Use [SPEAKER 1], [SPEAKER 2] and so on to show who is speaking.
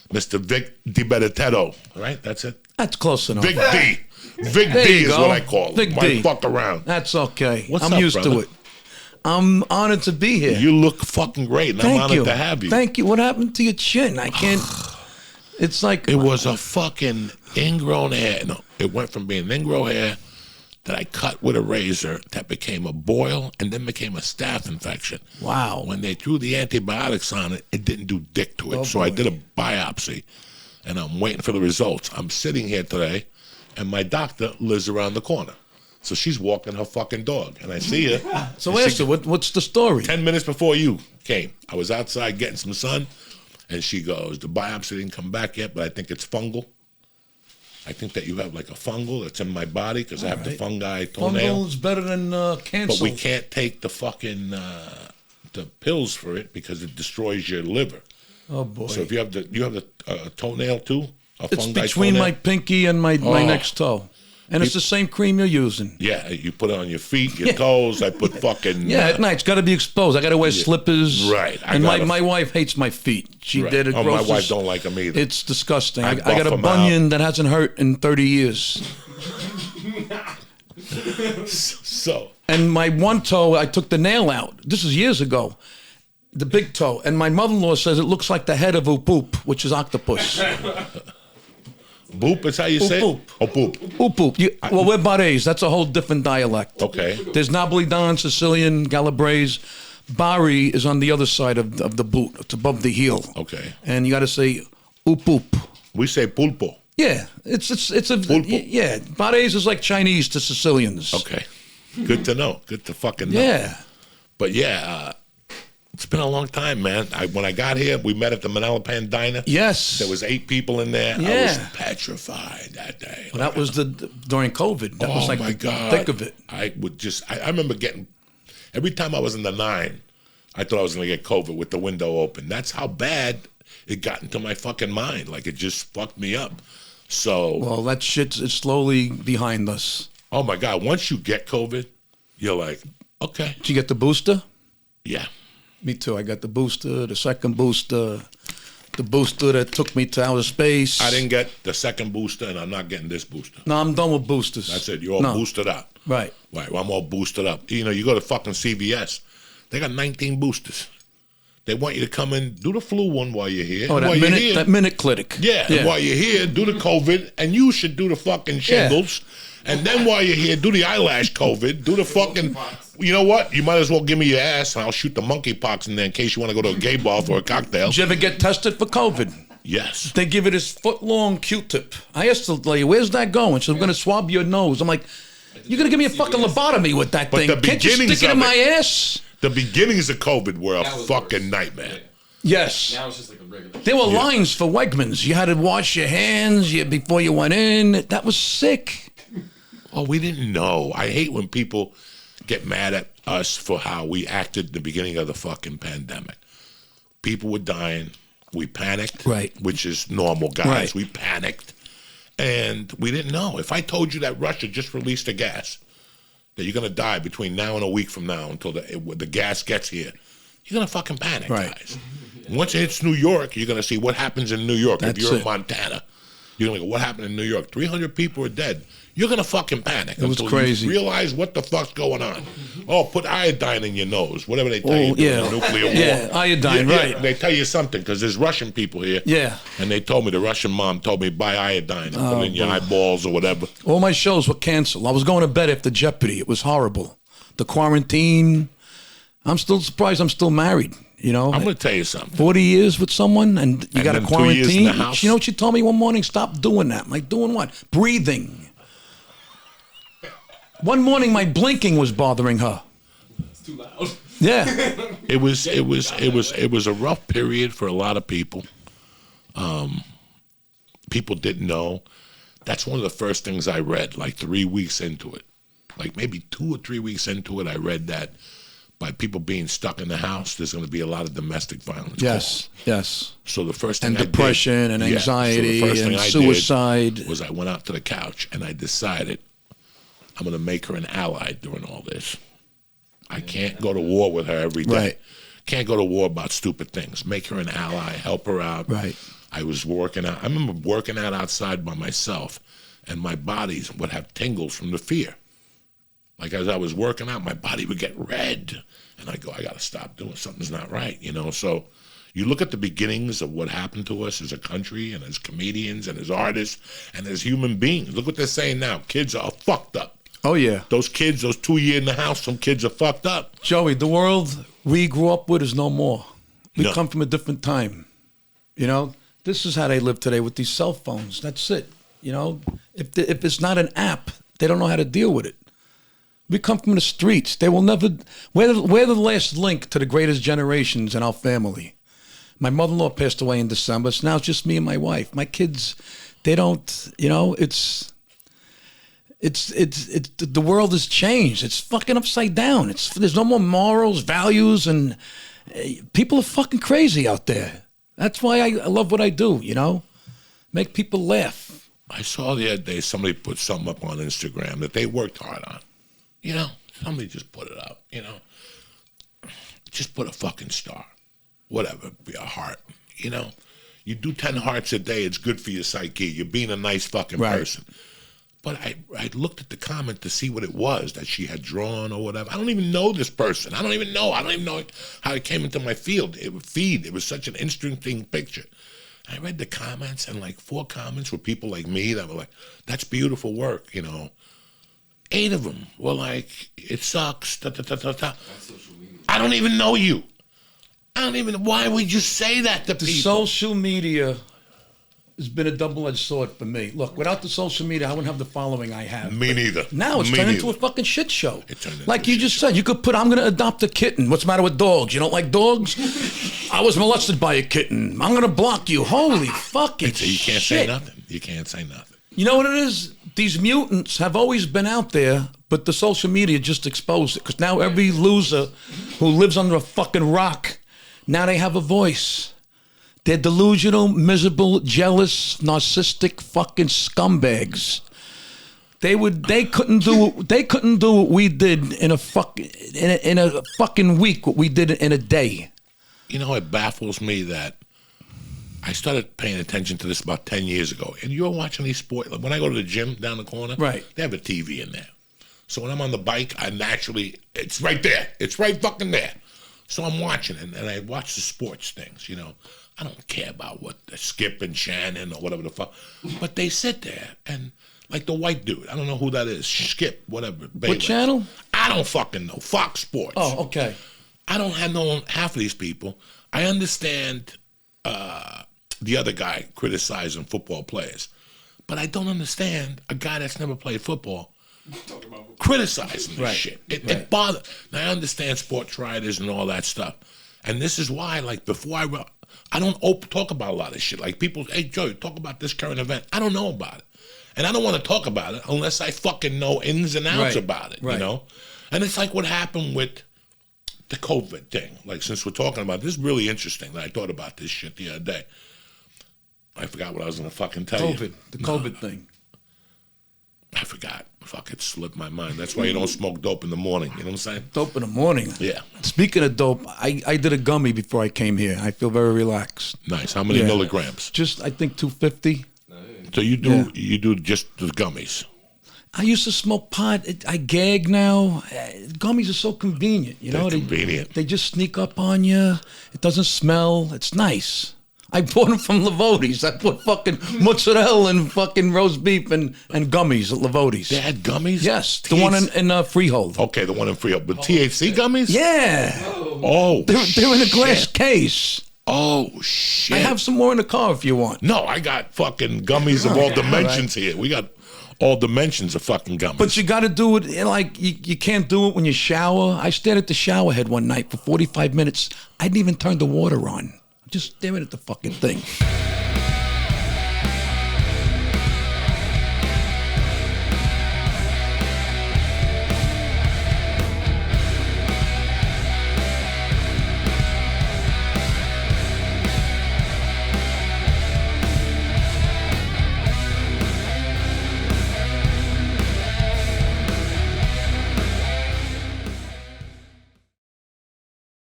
[SPEAKER 1] Mr. VIC DiBITETTO. Right? That's it?
[SPEAKER 2] That's close enough.
[SPEAKER 1] Vic D. Vic D is what I call him.
[SPEAKER 2] Vic D.
[SPEAKER 1] Might fuck around.
[SPEAKER 2] That's okay.
[SPEAKER 1] What's
[SPEAKER 2] I'm
[SPEAKER 1] up,
[SPEAKER 2] used
[SPEAKER 1] brother?
[SPEAKER 2] to it. I'm honored to be here.
[SPEAKER 1] You look fucking great, and I'm honored to have you.
[SPEAKER 2] Thank you. What happened to your chin? I can't. It's like.
[SPEAKER 1] It was a fucking ingrown hair. No, it went from being ingrown hair that I cut with a razor that became a boil and then became a staph infection.
[SPEAKER 2] Wow.
[SPEAKER 1] When they threw the antibiotics on it, it didn't do dick to it.
[SPEAKER 2] Oh,
[SPEAKER 1] so I did a biopsy, and I'm waiting for the results. I'm sitting here today, and my doctor lives around the corner. So she's walking her fucking dog, and I see her.
[SPEAKER 2] So ask her, what's the story?
[SPEAKER 1] 10 minutes before you came, I was outside getting some sun, and she goes, the biopsy didn't come back yet, but I think it's fungal. I think that you have like a fungal that's in my body because I have the fungi toenail.
[SPEAKER 2] Fungal is better than cancer.
[SPEAKER 1] But we can't take the fucking the pills for it because it destroys your liver.
[SPEAKER 2] Oh boy!
[SPEAKER 1] So if you have the toenail too,
[SPEAKER 2] it's between
[SPEAKER 1] toenail?
[SPEAKER 2] my pinky and my next toe, and it's the same cream you're using.
[SPEAKER 1] Yeah, you put it on your feet, your toes. I put fucking
[SPEAKER 2] at night. It's got to be exposed. I got to wear slippers.
[SPEAKER 1] Right.
[SPEAKER 2] And my wife hates my feet. She did it.
[SPEAKER 1] Oh, my wife don't like them either.
[SPEAKER 2] It's disgusting. I
[SPEAKER 1] buff
[SPEAKER 2] got a
[SPEAKER 1] them
[SPEAKER 2] bunion that hasn't hurt in 30 years.
[SPEAKER 1] So.
[SPEAKER 2] And my one toe, I took the nail out. This is years ago. The big toe. And my mother-in-law says it looks like the head of Oop Oop, which is octopus.
[SPEAKER 1] Boop is how you say
[SPEAKER 2] Oop.
[SPEAKER 1] it? Oh, boop.
[SPEAKER 2] Oop Oop. Well, we're Barese. That's a whole different dialect.
[SPEAKER 1] Okay.
[SPEAKER 2] There's Napolitan, Sicilian, Calabrese. Bari is on the other side of the boot. It's above the heel.
[SPEAKER 1] Okay.
[SPEAKER 2] And you got to say Oop Oop.
[SPEAKER 1] We say pulpo.
[SPEAKER 2] Yeah. It's a...
[SPEAKER 1] Pulpo.
[SPEAKER 2] Yeah. Barese is like Chinese to Sicilians.
[SPEAKER 1] Okay. Good to know. Good to fucking know.
[SPEAKER 2] Yeah.
[SPEAKER 1] But yeah, it's been a long time, man. When I got here, we met at the Manalapan Diner.
[SPEAKER 2] Yes.
[SPEAKER 1] There was 8 people in there.
[SPEAKER 2] Yeah.
[SPEAKER 1] I was petrified that day.
[SPEAKER 2] Well, that was during COVID. That was like
[SPEAKER 1] my God.
[SPEAKER 2] the thick of it.
[SPEAKER 1] I remember getting, every time I was in the 9, I thought I was going to get COVID with the window open. That's how bad it got into my fucking mind. Like, it just fucked me up. So.
[SPEAKER 2] Well, that shit is slowly behind us.
[SPEAKER 1] Oh, my God. Once you get COVID, you're like, okay.
[SPEAKER 2] Did you get the booster?
[SPEAKER 1] Yeah.
[SPEAKER 2] Me too. I got the booster, the second booster, the booster that took me to outer space.
[SPEAKER 1] I didn't get the second booster, and I'm not getting this booster.
[SPEAKER 2] No, I'm done with boosters.
[SPEAKER 1] That's it. You're all boosted up.
[SPEAKER 2] Right.
[SPEAKER 1] Right. Well, I'm all boosted up. You know, you go to fucking CVS. They got 19 boosters. They want you to come in, do the flu one while you're here.
[SPEAKER 2] Oh, that minute clinic.
[SPEAKER 1] Yeah. And while you're here, do the COVID, and you should do the fucking shingles. Yeah. And then while you're here, do the eyelash COVID, do the fucking, you know what? You might as well give me your ass, and I'll shoot the monkeypox in there in case you want to go to a gay bar for a cocktail.
[SPEAKER 2] Did you ever get tested for COVID?
[SPEAKER 1] Yes.
[SPEAKER 2] They give it this foot-long Q-tip. I asked the lady, where's that going? She said, I'm going to swab your nose. I'm like, you're going to give me a fucking lobotomy with that thing. Can't you stick it in my ass?
[SPEAKER 1] The beginnings of COVID were a fucking nightmare.
[SPEAKER 2] Yes.
[SPEAKER 3] Now it's just like a regular.
[SPEAKER 2] There were lines for Wegmans. You had to wash your hands before you went in. That was sick.
[SPEAKER 1] Oh, we didn't know. I hate when people get mad at us for how we acted at the beginning of the fucking pandemic. People were dying. We panicked.
[SPEAKER 2] Right.
[SPEAKER 1] Which is normal, guys.
[SPEAKER 2] Right.
[SPEAKER 1] We panicked. And we didn't know. If I told you that Russia just released the gas, that you're going to die between now and a week from now until the gas gets here, you're going to fucking panic, guys. Once it hits New York, you're going to see what happens in New York. If you're in Montana, you're going to go, what happened in New York? 300 people are dead. You're going to fucking panic.
[SPEAKER 2] It was crazy.
[SPEAKER 1] You realize what the fuck's going on. Oh, put iodine in your nose. Whatever they tell you in nuclear war.
[SPEAKER 2] Yeah, iodine, right.
[SPEAKER 1] They tell you something because there's Russian people here.
[SPEAKER 2] Yeah.
[SPEAKER 1] And they told me, the Russian mom told me, buy iodine and put it in your eyeballs or whatever.
[SPEAKER 2] All my shows were canceled. I was going to bed after Jeopardy. It was horrible. The quarantine. I'm still surprised I'm still married. You know,
[SPEAKER 1] I'm going to tell you something.
[SPEAKER 2] 40 years with someone and you got to quarantine.
[SPEAKER 1] 2 years in the house.
[SPEAKER 2] You know what she told me one morning? Stop doing that. I'm like, doing what? Breathing. One morning, my blinking was bothering her.
[SPEAKER 3] It's too loud.
[SPEAKER 2] Yeah.
[SPEAKER 1] It was a rough period for a lot of people. People didn't know. That's one of the first things I read, like 3 weeks into it. Like maybe 2 or 3 weeks into it, I read that by people being stuck in the house, there's going to be a lot of domestic violence.
[SPEAKER 2] Yes, yes.
[SPEAKER 1] So the first thing
[SPEAKER 2] and depression and anxiety and suicide
[SPEAKER 1] was I went out to the couch and I decided I'm going to make her an ally during all this. I can't go to war with her every day.
[SPEAKER 2] Right.
[SPEAKER 1] Can't go to war about stupid things. Make her an ally, help her out.
[SPEAKER 2] Right.
[SPEAKER 1] I was working out. I remember working out outside by myself, and my body would have tingles from the fear. Like as I was working out, my body would get red, and I go, I got to stop doing something's not right, you know. So you look at the beginnings of what happened to us as a country and as comedians and as artists and as human beings. Look what they're saying now. Kids are fucked up.
[SPEAKER 2] Oh, yeah.
[SPEAKER 1] Those kids, those 2 years in the house, some kids are fucked up.
[SPEAKER 2] Joey, the world we grew up with is no more. We come from a different time. You know, this is how they live today with these cell phones. That's it. You know, if it's not an app, they don't know how to deal with it. We come from the streets. They will never. We're the last link to the greatest generations in our family. My mother-in-law passed away in December, so now it's just me and my wife. My kids, they don't, you know, it's the world has changed. It's fucking upside down. There's no more morals, values, and people are fucking crazy out there. That's why I love what I do, you know? Make people laugh.
[SPEAKER 1] I saw the other day somebody put something up on Instagram that they worked hard on. You know, somebody just put it up, you know? Just put a fucking star. Whatever, be a heart, you know? You do 10 hearts a day, it's good for your psyche. You're being a nice fucking person. But I looked at the comment to see what it was that she had drawn or whatever. I don't even know this person. I don't even know how it came into my feed. It was such an interesting picture. I read the comments, and like 4 comments were people like me that were like, that's beautiful work, you know. 8 of them were like, it sucks, I don't even know you. Why would you say that to people?
[SPEAKER 2] Social media has been a double-edged sword for me. Look, without the social media, I wouldn't have the following I have.
[SPEAKER 1] Me neither.
[SPEAKER 2] Now it's turned into a fucking shit show. Like you just
[SPEAKER 1] show.
[SPEAKER 2] said, you could put, I'm going to adopt a kitten. What's the matter with dogs? You don't like dogs? I was molested by a kitten. I'm going to block you. Holy fucking shit.
[SPEAKER 1] You can't say nothing. You can't say nothing.
[SPEAKER 2] You know what it is? These mutants have always been out there, but the social media just exposed it. Because now every loser who lives under a fucking rock, now they have a voice. They're delusional, miserable, jealous, narcissistic fucking scumbags. They couldn't do what we did in a fucking week, what we did in a day.
[SPEAKER 1] You know, it baffles me that I started paying attention to this about 10 years ago. And you're watching these sports. Like when I go to the gym down the corner,
[SPEAKER 2] right,
[SPEAKER 1] they have a TV in there. So when I'm on the bike, it's right there. It's right fucking there. So I'm watching it, and I watch the sports things, you know. I don't care about what Skip and Shannon or whatever the fuck. But they sit there, and like the white dude, I don't know who that is, Skip, whatever.
[SPEAKER 2] What channel?
[SPEAKER 1] I don't fucking know. Fox Sports.
[SPEAKER 2] Oh, okay.
[SPEAKER 1] I don't have no half of these people. I understand the other guy criticizing football players, but I don't understand a guy that's never played football criticizing this shit. It bothers. Now, I understand sports writers and all that stuff. And this is why, like, before I don't talk about a lot of shit. Like, people, hey, Joe, talk about this current event. I don't know about it. And I don't want to talk about it unless I fucking know ins and outs about it, you know? And it's like what happened with the COVID thing. Like, since we're talking about this, is really interesting. I thought about this shit the other day. I forgot what I was going to fucking tell you.
[SPEAKER 2] The COVID thing.
[SPEAKER 1] I forgot. Fuck, it slipped my mind. That's why you don't smoke dope in the morning. You know what I'm saying?
[SPEAKER 2] Dope in the morning?
[SPEAKER 1] Yeah.
[SPEAKER 2] Speaking of dope, I did a gummy before I came here. I feel very relaxed.
[SPEAKER 1] Nice. How many milligrams?
[SPEAKER 2] Just, I think 250.
[SPEAKER 1] So you do just the gummies?
[SPEAKER 2] I used to smoke pot. I gag now. Gummies are so convenient. You know,
[SPEAKER 1] convenient.
[SPEAKER 2] They just sneak up on you. It doesn't smell. It's nice. I bought them from Lavotti's. I put fucking mozzarella and fucking roast beef and gummies at Lavotti's.
[SPEAKER 1] They had gummies?
[SPEAKER 2] Yes, the one in Freehold.
[SPEAKER 1] Okay, the one in Freehold. But THC gummies?
[SPEAKER 2] Yeah.
[SPEAKER 1] Oh,
[SPEAKER 2] they're in a glass case.
[SPEAKER 1] Oh, shit.
[SPEAKER 2] I have some more in the car if you want.
[SPEAKER 1] No, I got fucking gummies of all dimensions here. We got all dimensions of fucking gummies.
[SPEAKER 2] But you got to do it, like, you can't do it when you shower. I stared at the shower head one night for 45 minutes. I didn't even turn the water on. Just staring at the fucking thing.